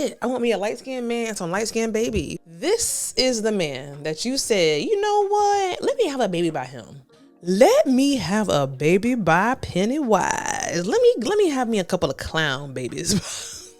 I want me a light-skinned man and some light-skinned baby. This is the man that you said, you know what? Let me have a baby by him. Let me have a baby by Pennywise. Let me have me a couple of clown babies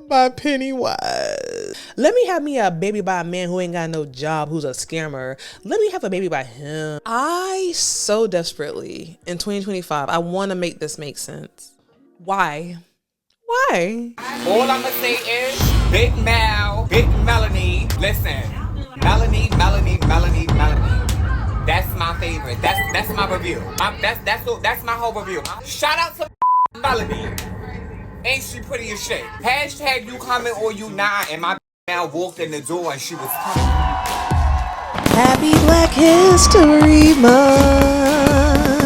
by Pennywise. Let me have me a baby by a man who ain't got no job, who's a scammer. Let me have a baby by him. I so desperately, in 2025, I want to make this make sense. Why? Why? All I'ma say is Big Mel, Big Melanie. Listen, Melanie. That's my favorite. That's my review. That's my whole review. Shout out to Melanie. Ain't she pretty as shit? Hashtag you coming or you not. And my now walked in the door and she was coming. Happy Black History Month.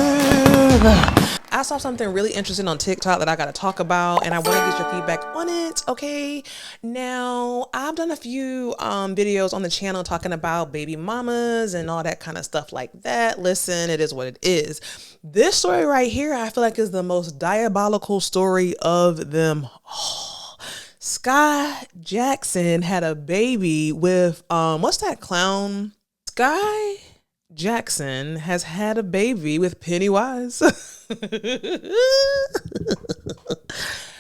I saw something really interesting on TikTok that I got to talk about, and I want to get your feedback on it. Okay. Now, I've done a few videos on the channel talking about baby mamas and all that kind of stuff like that. Listen, it is what it is. This story right here, I feel like is the most diabolical story of them all. Skai Jackson had a baby with, what's that clown? Skai Jackson has had a baby with Pennywise.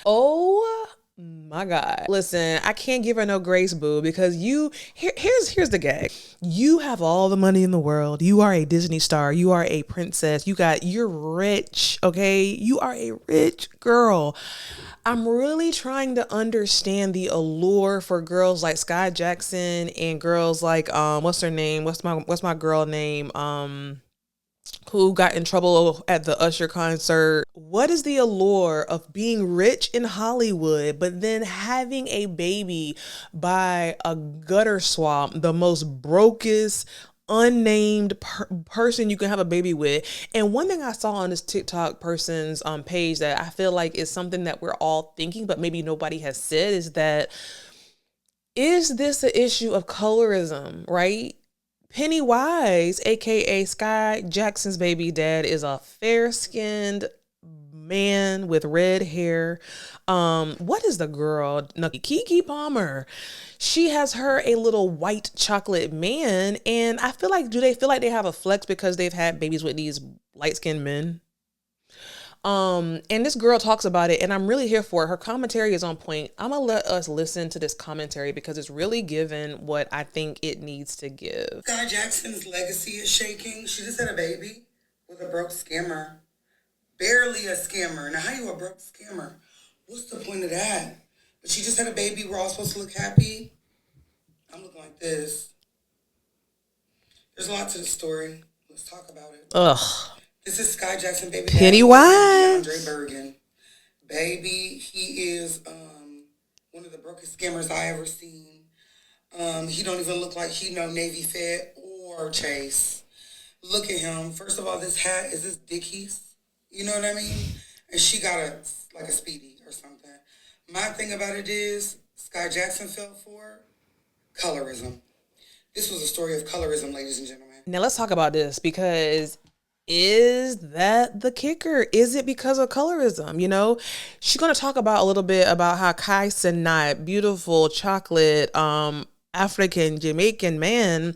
Oh my God. Listen, I can't give her no grace, boo, because here's the gag. You have all the money in the world. You are a Disney star. You are a princess. You're rich, okay? You are a rich girl. I'm really trying to understand the allure for girls like Skai Jackson and girls like what's her name? What's my girl name? Who got in trouble at the Usher concert. What is the allure of being rich in Hollywood, but then having a baby by a gutter swamp, the most brokest, unnamed person you can have a baby with? And one thing I saw on this TikTok person's page that I feel like is something that we're all thinking, but maybe nobody has said, is that, is this an issue of colorism, right? Pennywise, aka Skai Jackson's baby dad, is a fair-skinned man with red hair. What is the girl? No, Keke Palmer. She has her a little white chocolate man, and I feel like, do they feel like they have a flex because they've had babies with these light-skinned men? And this girl talks about it, and I'm really here for it. Her commentary is on point. I'm gonna let us listen to this commentary because it's really given what I think it needs to give. Skai Jackson's legacy is shaking. She just had a baby with a broke scammer. Barely a scammer. Now, how you a broke scammer? What's the point of that? But she just had a baby. We're all supposed to look happy. I'm looking like this. There's a lot to the story. Let's talk about it. Ugh. This is Skai Jackson, baby. Pennywise. DeAndre Bergen. Baby, he is one of the brokest scammers I ever seen. He don't even look like he know Navy Fed or Chase. Look at him. First of all, this hat, is this Dickies? You know what I mean? And she got like a Speedy or something. My thing about it is, Skai Jackson fell for colorism. This was a story of colorism, ladies and gentlemen. Now let's talk about this, because is that the kicker? Is it because of colorism? You know, she's going to talk about a little bit about how Kai Cenat, beautiful chocolate, African Jamaican man,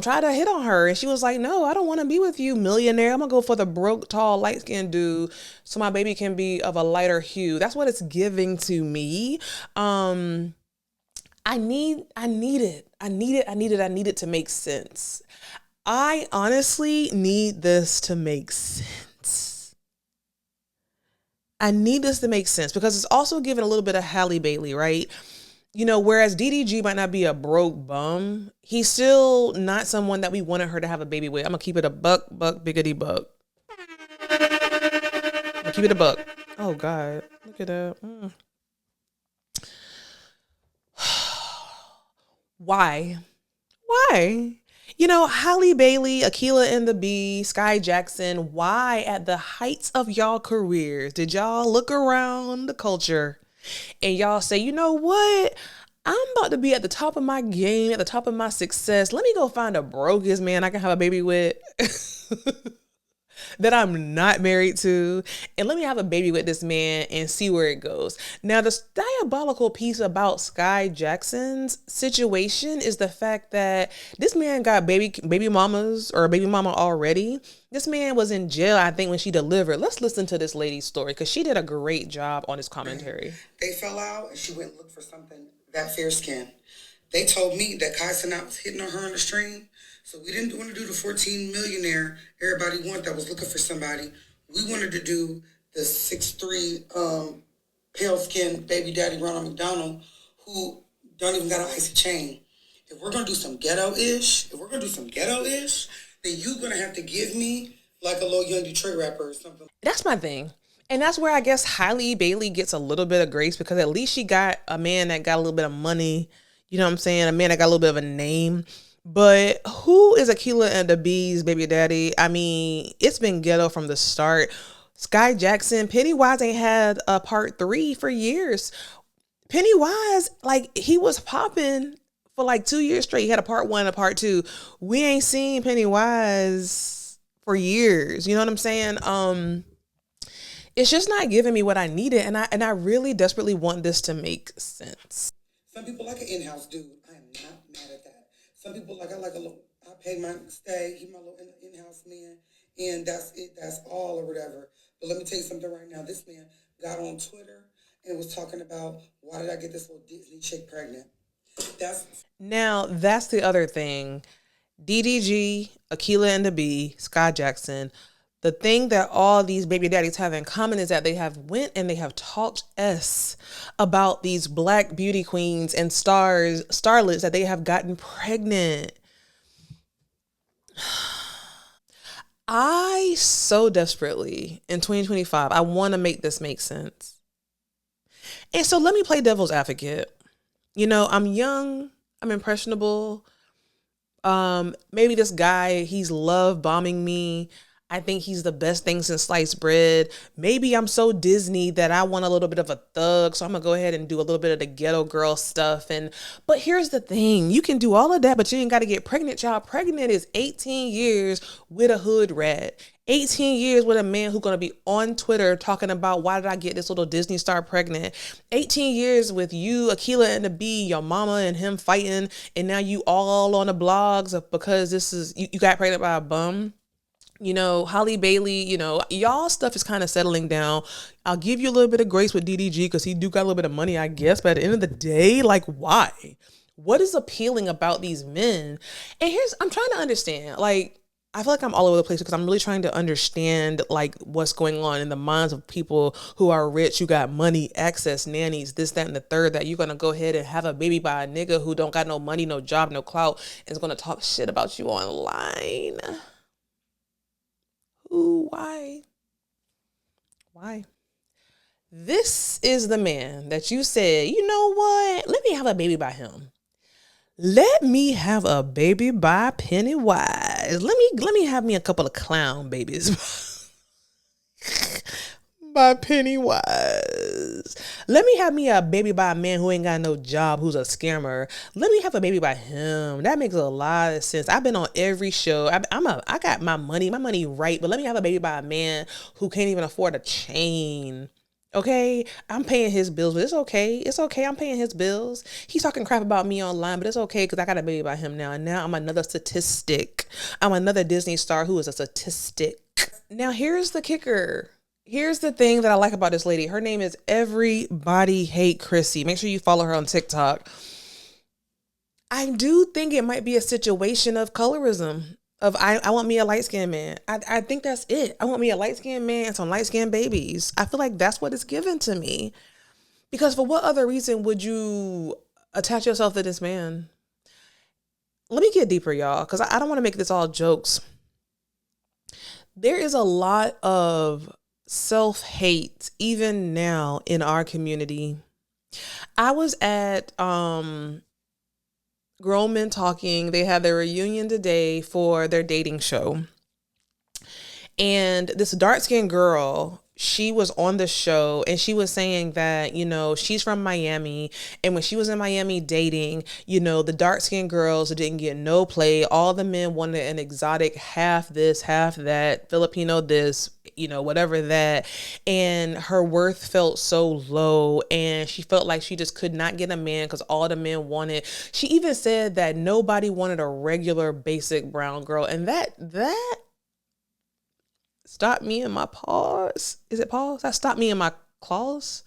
tried to hit on her, and she was like, no, I don't want to be with you, millionaire. I'm gonna go for the broke, tall, light-skinned dude so my baby can be of a lighter hue. That's what it's giving to me. I need it to make sense. I honestly need this to make sense. I need this to make sense because it's also giving a little bit of Halle Bailey, right? You know, whereas DDG might not be a broke bum, he's still not someone that we wanted her to have a baby with. I'm gonna keep it a buck, biggity buck. I'm gonna keep it a buck. Oh God, look at that. Why? You know, Halle Bailey, Akilah and the Bee, Skai Jackson, why at the heights of y'all careers did y'all look around the culture and y'all say, you know what? I'm about to be at the top of my game, at the top of my success. Let me go find a brokest man I can have a baby with. that I'm not married to, and let me have a baby with this man and see where it goes. Now, the diabolical piece about Skai Jackson's situation is the fact that this man got baby mamas or a baby mama already. This man was in jail, I think, when she delivered. Let's listen to this lady's story because she did a great job on this commentary. They fell out and she went and looked for something that fair skin. They told me that Kai Cenat was hitting on her on the stream. So we didn't want to do the 14 millionaire everybody wanted that was looking for somebody. We wanted to do the 6'3", pale skinned baby daddy Ronald McDonald who don't even got an icy chain. If we're gonna do some ghetto-ish, then you're gonna have to give me like a little young Detroit rapper or something. That's my thing. And that's where I guess Halle Bailey gets a little bit of grace because at least she got a man that got a little bit of money. You know what I'm saying? A man that got a little bit of a name. But who is Akilah and the Bee's baby daddy? I mean, it's been ghetto from the start. Skai Jackson, Pennywise ain't had a part 3 for years. Pennywise, like, he was popping for like 2 years straight. He had a part 1, a part 2. We ain't seen Pennywise for years. You know what I'm saying? It's just not giving me what I needed, and I really desperately want this to make sense. Some people like an in-house dude. I am not mad at that. Some people like, I pay my stay, he's my little in-house man, and that's it, that's all or whatever. But let me tell you something right now. This man got on Twitter and was talking about, why did I get this little Disney chick pregnant? That's the other thing. DDG, Akilah and the Bee, Skai Jackson. The thing that all these baby daddies have in common is that they have went and they have talked about these black beauty queens and starlets that they have gotten pregnant. I so desperately in 2025, I want to make this make sense. And so let me play devil's advocate. You know, I'm young, I'm impressionable. Maybe this guy, he's love bombing me. I think he's the best thing since sliced bread. Maybe I'm so Disney that I want a little bit of a thug. So I'm going to go ahead and do a little bit of the ghetto girl stuff. But here's the thing. You can do all of that, but you ain't got to get pregnant, child. Pregnant is 18 years with a hood rat. 18 years with a man who's going to be on Twitter talking about, why did I get this little Disney star pregnant? 18 years with you, Akilah and the Bee, your mama and him fighting. And now you all on the blogs because you got pregnant by a bum. You know, Halle Bailey, you know, y'all stuff is kind of settling down. I'll give you a little bit of grace with DDG because he do got a little bit of money, I guess. But at the end of the day, like, why? What is appealing about these men? And I'm trying to understand, like, I feel like I'm all over the place because I'm really trying to understand, like, what's going on in the minds of people who are rich, who got money, access, nannies, this, that, and the third, that you're going to go ahead and have a baby by a nigga who don't got no money, no job, no clout, and is going to talk shit about you online. Who? Why? This is the man that you said, you know what? Let me have a baby by him. Let me have a baby by Pennywise. Let me have me a couple of clown babies by Pennywise. Let me have me a baby by a man who ain't got no job, who's a scammer. Let me have a baby by him. That makes a lot of sense. I've been on every show. I got my money right, but let me have a baby by a man who can't even afford a chain. Okay, I'm paying his bills, but it's okay. It's okay. I'm paying his bills. He's talking crap about me online, but it's okay because I got a baby by him now. And now I'm another statistic. I'm another Disney star who is a statistic. Now, here's the kicker. Here's the thing that I like about this lady. Her name is Everybody Hate Chrissy. Make sure you follow her on TikTok. I do think it might be a situation of colorism. I want me a light-skinned man. I think that's it. I want me a light-skinned man and some light-skinned babies. I feel like that's what is given to me. Because for what other reason would you attach yourself to this man? Let me get deeper, y'all, because I don't want to make this all jokes. There is a lot of self-hate even now in our community. I was at Grown Men Talking. They had their reunion today for their dating show. And this dark-skinned girl, she was on the show and she was saying that, you know, she's from Miami. And when she was in Miami dating, you know, the dark skinned girls didn't get no play. All the men wanted an exotic, half this, half that, Filipino this, you know, whatever that. And her worth felt so low. And she felt like she just could not get a man because all the men wanted. She even said that nobody wanted a regular basic brown girl. And that stopped me in my paws. Is it paws? That stopped me in my claws.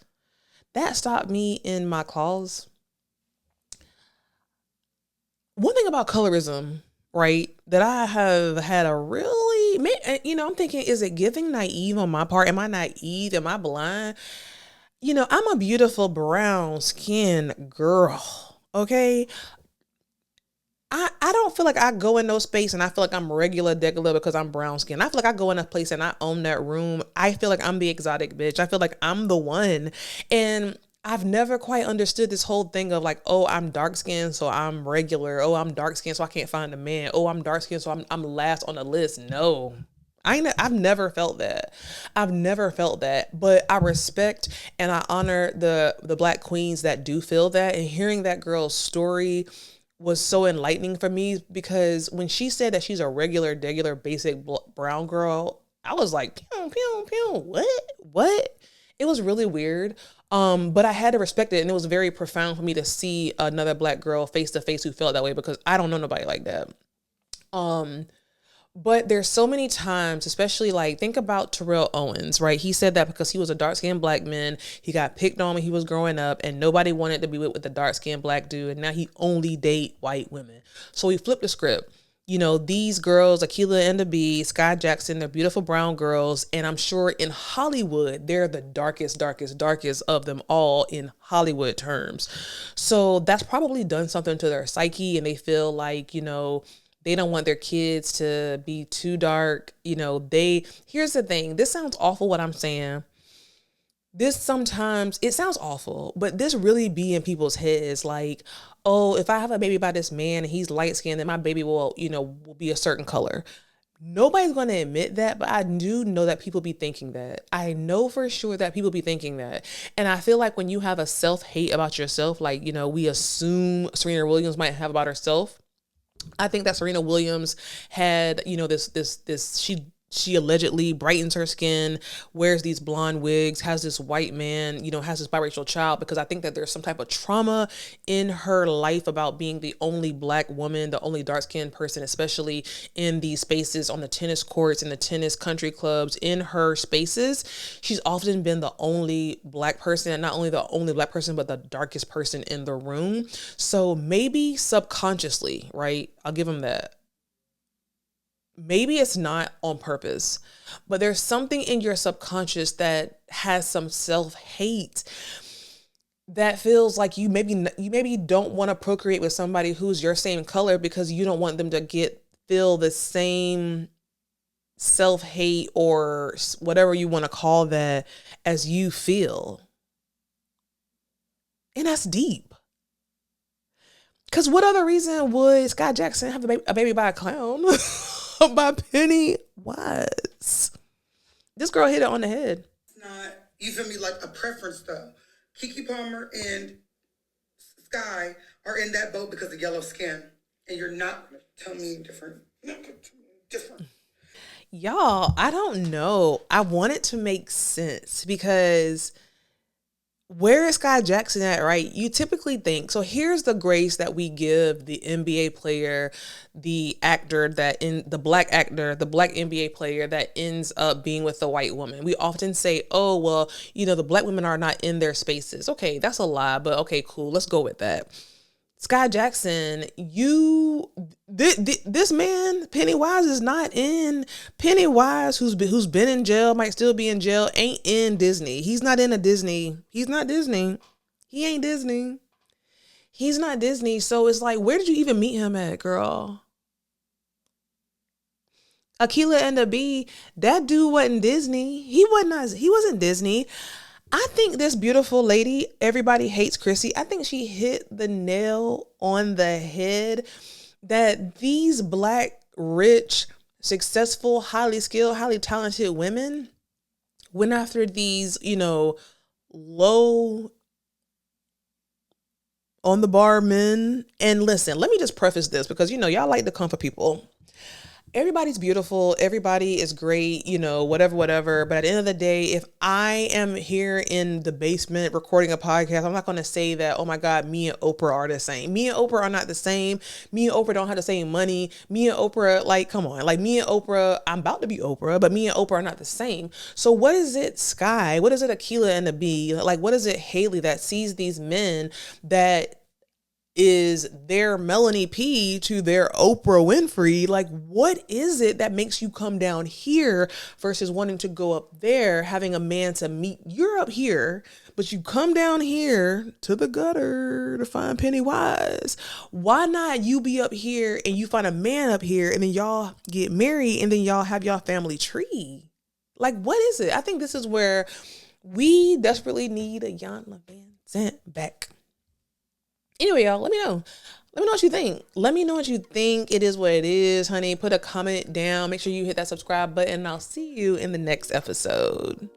That stopped me in my claws. One thing about colorism, right, that I have had a really, you know, I'm thinking, is it giving naive on my part? Am I naive? Am I blind? You know, I'm a beautiful brown skinned girl. Okay. I don't feel like I go in no space and I feel like I'm regular degular because I'm brown skin. I feel like I go in a place and I own that room. I feel like I'm the exotic bitch. I feel like I'm the one. And I've never quite understood this whole thing of like, oh, I'm dark skinned, so I'm regular. Oh, I'm dark skinned, so I can't find a man. Oh, I'm dark skinned, so I'm last on the list. No. I've never felt that. I've never felt that, but I respect and I honor the black queens that do feel that. And hearing that girl's story was so enlightening for me, because when she said that she's a regular, basic brown girl, I was like, pew, pew, pew, what? It was really weird. But I had to respect it. And it was very profound for me to see another black girl face to face who felt that way, because I don't know nobody like that. But there's so many times, especially like, think about Terrell Owens, right? He said that because he was a dark-skinned black man, he got picked on when he was growing up and nobody wanted to be with the dark-skinned black dude. And now he only date white women. So he flipped the script. You know, these girls, Akilah and the Bee, Skai Jackson, they're beautiful brown girls. And I'm sure in Hollywood, they're the darkest of them all in Hollywood terms. So that's probably done something to their psyche. And they feel like, you know, they don't want their kids to be too dark. You know, here's the thing. This sounds awful what I'm saying. This sometimes, it sounds awful, but this really be in people's heads. Like, oh, if I have a baby by this man and he's light skinned, then my baby will be a certain color. Nobody's going to admit that, but I do know that people be thinking that. I know for sure that people be thinking that. And I feel like when you have a self-hate about yourself, like, you know, we assume Serena Williams might have about herself. I think that Serena Williams had, you know, she allegedly brightens her skin, wears these blonde wigs, has this white man, you know, has this biracial child, because I think that there's some type of trauma in her life about being the only black woman, the only dark-skinned person, especially in these spaces on the tennis courts and the tennis country clubs. In her spaces, she's often been the only black person, and not only the only black person, but the darkest person in the room. So maybe subconsciously, right? I'll give him that. Maybe it's not on purpose, but there's something in your subconscious that has some self-hate that feels like you maybe don't want to procreate with somebody who's your same color, because you don't want them to feel the same self-hate or whatever you want to call that as you feel. And that's deep. Because what other reason would Skai Jackson have a baby by a clown? By Pennywise. This girl hit it on the head. It's not, you feel me, like a preference though. Keke Palmer and Skai are in that boat because of yellow skin. And you're not going to tell me different. Y'all, I don't know. I want it to make sense, because where is Skai Jackson at, right? You typically think, so here's the grace that we give the NBA player, the black NBA player that ends up being with the white woman. We often say, oh, well, you know, the black women are not in their spaces. Okay, that's a lie, but okay, cool. Let's go with that. Skai Jackson, this man, Pennywise, is not in. Pennywise, who's been in jail, might still be in jail, ain't in Disney. He's not in a Disney. He's not Disney. He ain't Disney. He's not Disney. So it's like, where did you even meet him at, girl? Akilah and the Bee, that dude wasn't Disney. He wasn't Disney. I think this beautiful lady, everybody hates Chrissy. I think she hit the nail on the head, that these black, rich, successful, highly skilled, highly talented women went after these, you know, low on the bar men. And listen, let me just preface this because, you know, y'all like to come for people. Everybody's beautiful. Everybody is great, you know, whatever. But at the end of the day, if I am here in the basement recording a podcast, I'm not going to say that, oh my God, me and Oprah are the same. Me and Oprah are not the same. Me and Oprah don't have the same money. Me and Oprah, like, come on. Like, me and Oprah, I'm about to be Oprah, but me and Oprah are not the same. So what is it, Sky? What is it, Akila and the Bee? Like, what is it, Haley, that sees these men that is their Melanie P to their Oprah Winfrey? Like, what is it that makes you come down here versus wanting to go up there, having a man to meet? You're up here, but you come down here to the gutter to find Pennywise. Why not you be up here and you find a man up here and then y'all get married and then y'all have y'all family tree? Like, what is it? I think this is where we desperately need a Jan Van Zant back. Anyway, y'all, let me know. Let me know what you think. Let me know what you think. It is what it is, honey. Put a comment down. Make sure you hit that subscribe button. And I'll see you in the next episode.